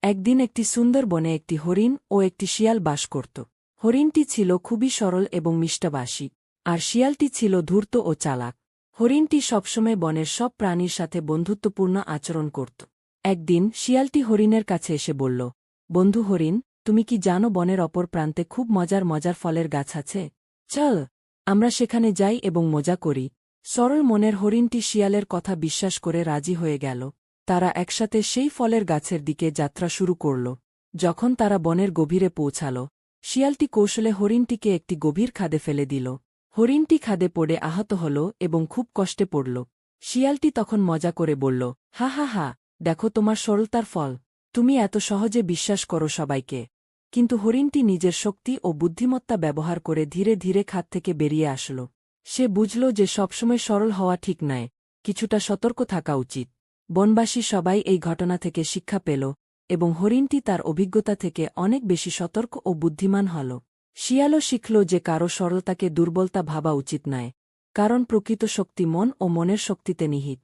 একদিন একটি সুন্দর বনে একটি হরিণ ও একটি শিয়াল বাস করত। হরিণটি ছিল খুবই সরল এবং মিষ্টভাষী, আর শিয়ালটি ছিল ধূর্ত ও চালাক। হরিণটি সবসময় বনের সব প্রাণীর সাথে বন্ধুত্বপূর্ণ আচরণ করত। একদিন শিয়ালটি হরিণের কাছে এসে বলল, বন্ধু হরিণ, তুমি কি জানো বনের অপর প্রান্তে খুব মজার মজার ফলের গাছ আছে? চল, আমরা সেখানে যাই এবং মজা করি। সরল মনের হরিণটি শিয়ালের কথা বিশ্বাস করে রাজি হয়ে গেল। তারা একসাথে সেই ফলের গাছের দিকে যাত্রা শুরু করল। যখন তারা বনের গভীরে পৌঁছাল, শিয়ালটি কৌশলে হরিণটিকে একটি গভীর খাদে ফেলে দিল। হরিণটি খাদে পড়ে আহত হল এবং খুব কষ্টে পড়ল। শিয়ালটি তখন মজা করে বলল, হা হা হা, দেখো তোমার সরলতার ফল, তুমি এত সহজে বিশ্বাস করো সবাইকে। কিন্তু হরিণটি নিজের শক্তি ও বুদ্ধিমত্তা ব্যবহার করে ধীরে ধীরে খাদ থেকে বেরিয়ে আসল। সে বুঝল যে সবসময় সরল হওয়া ঠিক নয়, কিছুটা সতর্ক থাকা উচিত। বনবাসী সবাই এই ঘটনা থেকে শিক্ষা পেল, এবং হরিণটি তার অভিজ্ঞতা থেকে অনেক বেশি সতর্ক ও বুদ্ধিমান হল। শিয়ালও শিখল যে কারো সরলতাকে দুর্বলতা ভাবা উচিত নয়, কারণ প্রকৃত শক্তি মন ও মনের শক্তিতে নিহিত।